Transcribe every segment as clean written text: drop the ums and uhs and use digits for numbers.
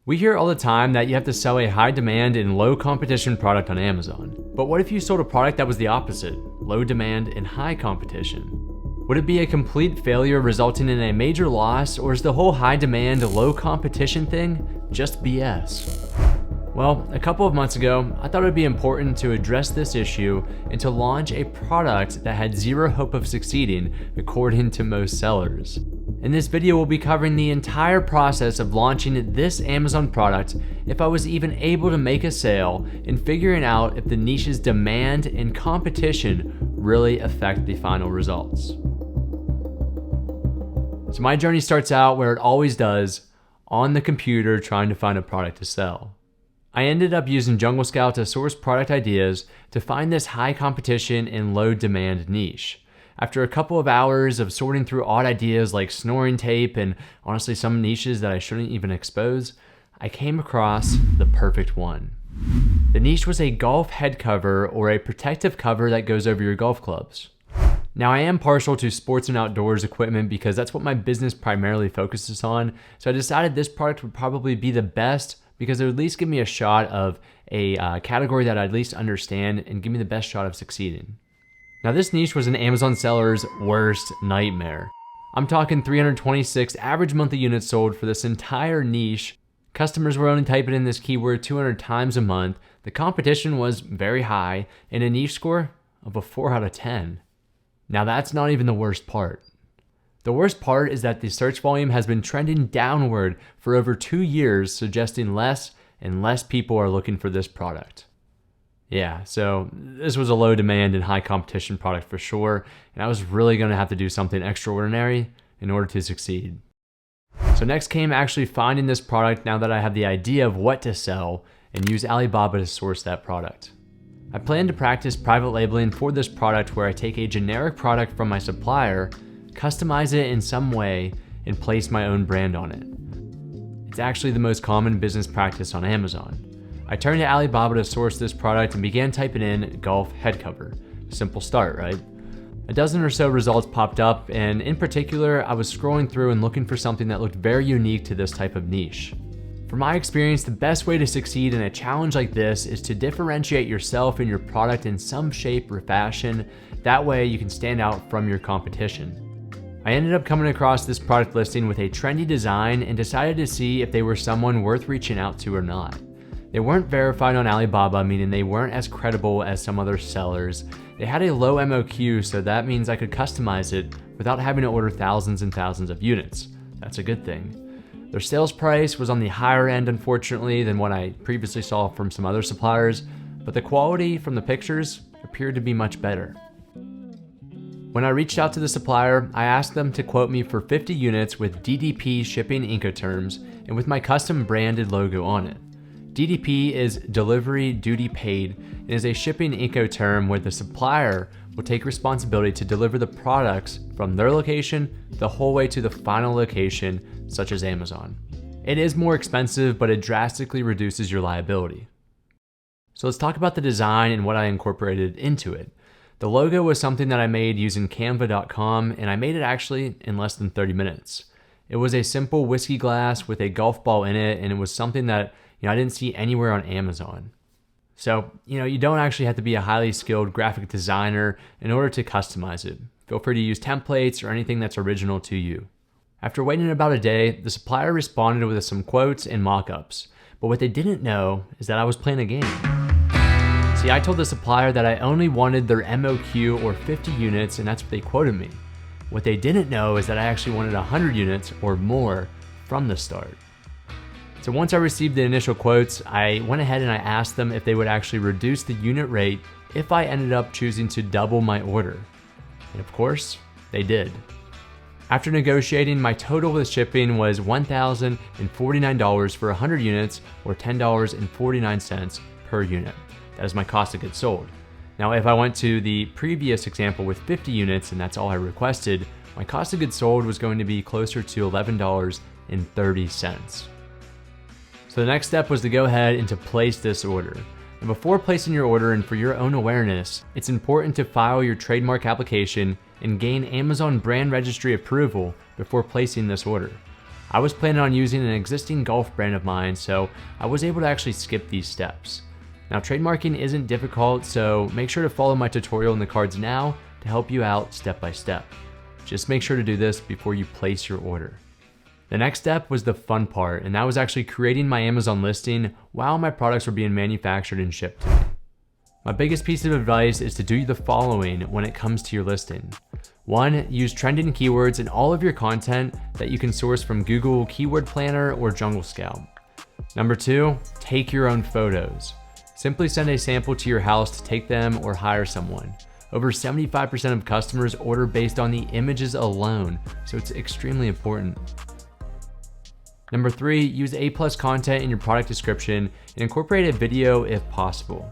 We hear all the time that you have to sell a high demand and low competition product on Amazon. But what if you sold a product that was the opposite, low demand and high competition? Would it be a complete failure resulting in a major loss, or is the whole high demand, low competition thing just BS? Well, a couple of months ago, I thought it would be important to address this issue and to launch a product that had zero hope of succeeding, according to most sellers. In this video, we'll be covering the entire process of launching this Amazon product, if I was even able to make a sale, and figuring out if the niche's demand and competition really affect the final results. So my journey starts out where it always does, on the computer trying to find a product to sell. I ended up using Jungle Scout to source product ideas to find this high competition and low demand niche. After a couple of hours of sorting through odd ideas like snoring tape and honestly some niches that I shouldn't even expose, I came across the perfect one. The niche was a golf head cover, or a protective cover that goes over your golf clubs. Now, I am partial to sports and outdoors equipment because that's what my business primarily focuses on, so I decided this product would probably be the best because it would at least give me a shot of a category that I at least understand and give me the best shot of succeeding. Now, this niche was an Amazon seller's worst nightmare. I'm talking 326 average monthly units sold for this entire niche. Customers were only typing in this keyword 200 times a month. The competition was very high, and a niche score of a 4 out of 10. Now, that's not even the worst part. The worst part is that the search volume has been trending downward for over 2 years, suggesting less and less people are looking for this product. Yeah, so this was a low demand and high competition product for sure, and I was really going to have to do something extraordinary in order to succeed. So next came actually finding this product now that I have the idea of what to sell, and use Alibaba to source that product. I plan to practice private labeling for this product, where I take a generic product from my supplier, customize it in some way, and place my own brand on it. It's actually the most common business practice on Amazon. I turned to Alibaba to source this product and began typing in golf head cover. Simple start, right? A dozen or so results popped up, and in particular, I was scrolling through and looking for something that looked very unique to this type of niche. From my experience, the best way to succeed in a challenge like this is to differentiate yourself and your product in some shape or fashion. That way you can stand out from your competition. I ended up coming across this product listing with a trendy design and decided to see if they were someone worth reaching out to or not. They weren't verified on Alibaba, meaning they weren't as credible as some other sellers. They had a low MOQ, so that means I could customize it without having to order thousands and thousands of units. That's a good thing. Their sales price was on the higher end, unfortunately, than what I previously saw from some other suppliers, but the quality from the pictures appeared to be much better. When I reached out to the supplier, I asked them to quote me for 50 units with DDP shipping Incoterms and with my custom branded logo on it. DDP is Delivery Duty Paid and is a shipping Incoterm where the supplier will take responsibility to deliver the products from their location the whole way to the final location, such as Amazon. It is more expensive, but it drastically reduces your liability. So let's talk about the design and what I incorporated into it. The logo was something that I made using canva.com, and I made it actually in less than 30 minutes. It was a simple whiskey glass with a golf ball in it, and it was something that I didn't see anywhere on Amazon. So, you don't actually have to be a highly skilled graphic designer in order to customize it. Feel free to use templates or anything that's original to you. After waiting about a day, the supplier responded with some quotes and mock-ups. But what they didn't know is that I was playing a game. See, I told the supplier that I only wanted their MOQ or 50 units, and that's what they quoted me. What they didn't know is that I actually wanted 100 units or more from the start. So once I received the initial quotes, I went ahead and I asked them if they would actually reduce the unit rate if I ended up choosing to double my order. And of course, they did. After negotiating, my total with shipping was $1,049 for 100 units, or $10.49 per unit. That is my cost of goods sold. Now, if I went to the previous example with 50 units, and that's all I requested, my cost of goods sold was going to be closer to $11.30. So the next step was to go ahead and to place this order. And before placing your order, and for your own awareness, it's important to file your trademark application and gain Amazon brand registry approval before placing this order. I was planning on using an existing golf brand of mine, so I was able to actually skip these steps. Now, trademarking isn't difficult, so make sure to follow my tutorial in the cards now to help you out step by step. Just make sure to do this before you place your order. The next step was the fun part, and that was actually creating my Amazon listing while my products were being manufactured and shipped to me. My biggest piece of advice is to do the following when it comes to your listing. 1, use trending keywords in all of your content that you can source from Google Keyword Planner or Jungle Scout. Number 2, take your own photos. Simply send a sample to your house to take them or hire someone. Over 75% of customers order based on the images alone, so it's extremely important. Number 3, use A+ content in your product description and incorporate a video if possible.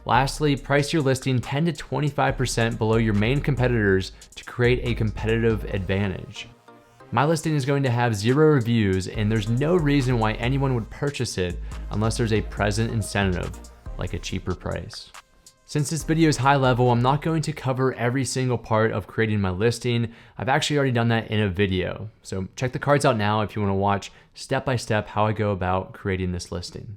Lastly, price your listing 10 to 25% below your main competitors to create a competitive advantage. My listing is going to have 0 reviews, and there's no reason why anyone would purchase it unless there's a present incentive, like a cheaper price. Since this video is high level, I'm not going to cover every single part of creating my listing. I've actually already done that in a video. So check the cards out now if you want to watch step by step how I go about creating this listing.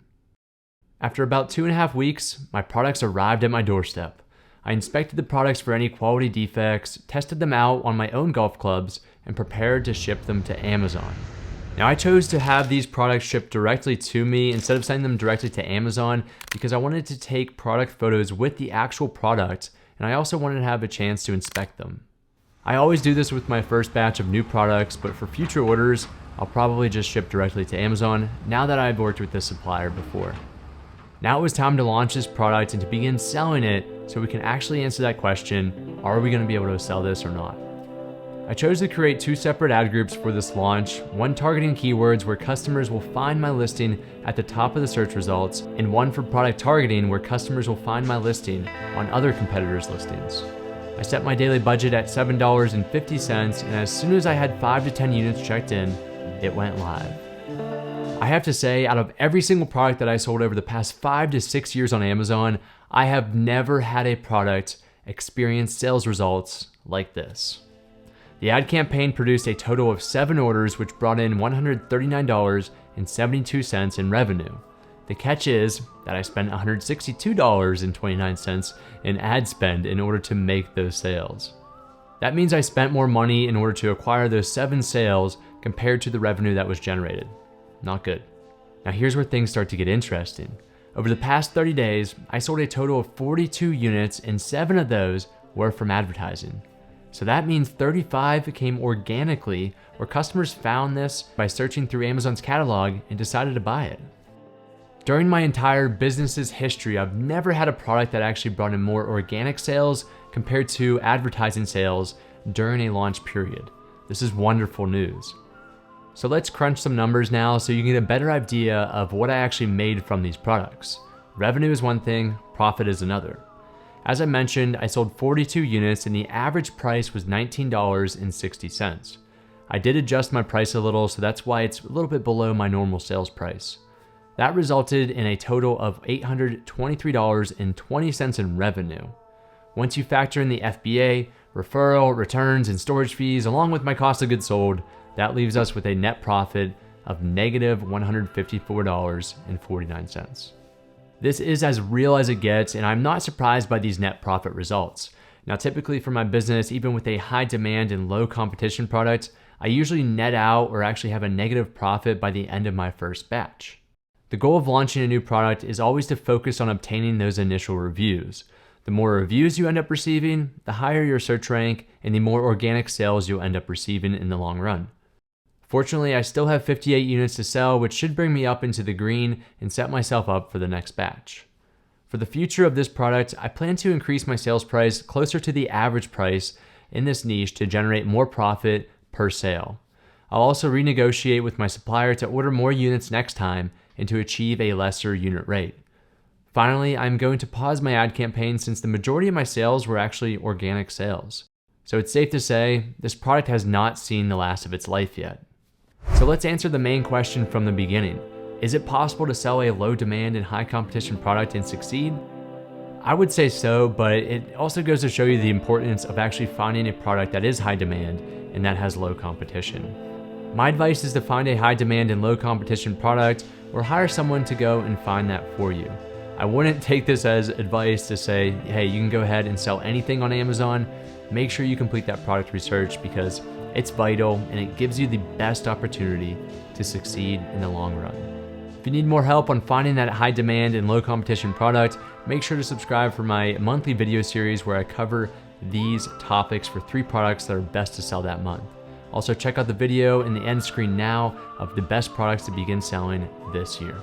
After about 2.5 weeks, my products arrived at my doorstep. I inspected the products for any quality defects, tested them out on my own golf clubs, and prepared to ship them to Amazon. Now, I chose to have these products shipped directly to me instead of sending them directly to Amazon because I wanted to take product photos with the actual product, and I also wanted to have a chance to inspect them. I always do this with my first batch of new products, but for future orders, I'll probably just ship directly to Amazon now that I've worked with this supplier before. Now it was time to launch this product and to begin selling it so we can actually answer that question, are we going to be able to sell this or not? I chose to create 2 separate ad groups for this launch, one targeting keywords where customers will find my listing at the top of the search results, and one for product targeting where customers will find my listing on other competitors' listings. I set my daily budget at $7.50, and as soon as I had 5 to 10 units checked in, it went live. I have to say, out of every single product that I sold over the past 5 to 6 years on Amazon, I have never had a product experience sales results like this. The ad campaign produced a total of 7 orders, which brought in $139.72 in revenue. The catch is that I spent $162.29 in ad spend in order to make those sales. That means I spent more money in order to acquire those 7 sales compared to the revenue that was generated. Not good. Now here's where things start to get interesting. Over the past 30 days, I sold a total of 42 units, and 7 of those were from advertising. So that means 35 came organically, where customers found this by searching through Amazon's catalog and decided to buy it. During my entire business's history, I've never had a product that actually brought in more organic sales compared to advertising sales during a launch period. This is wonderful news. So let's crunch some numbers now so you can get a better idea of what I actually made from these products. Revenue is one thing, profit is another. As I mentioned, I sold 42 units and the average price was $19.60. I did adjust my price a little, so that's why it's a little bit below my normal sales price. That resulted in a total of $823.20 in revenue. Once you factor in the FBA, referral, returns, and storage fees, along with my cost of goods sold, that leaves us with a net profit of negative $154.49. This is as real as it gets, and I'm not surprised by these net profit results. Now, typically for my business, even with a high demand and low competition product, I usually net out or actually have a negative profit by the end of my first batch. The goal of launching a new product is always to focus on obtaining those initial reviews. The more reviews you end up receiving, the higher your search rank and the more organic sales you'll end up receiving in the long run. Fortunately, I still have 58 units to sell, which should bring me up into the green and set myself up for the next batch. For the future of this product, I plan to increase my sales price closer to the average price in this niche to generate more profit per sale. I'll also renegotiate with my supplier to order more units next time and to achieve a lesser unit rate. Finally, I'm going to pause my ad campaign since the majority of my sales were actually organic sales. So it's safe to say this product has not seen the last of its life yet. So let's answer the main question from the beginning. Is it possible to sell a low demand and high competition product and succeed? I would say so, but it also goes to show you the importance of actually finding a product that is high demand and that has low competition. My advice is to find a high demand and low competition product or hire someone to go and find that for you. I wouldn't take this as advice to say, hey, you can go ahead and sell anything on Amazon. Make sure you complete that product research because it's vital and it gives you the best opportunity to succeed in the long run. If you need more help on finding that high demand and low competition product, make sure to subscribe for my monthly video series where I cover these topics for 3 products that are best to sell that month. Also, check out the video in the end screen now of the best products to begin selling this year.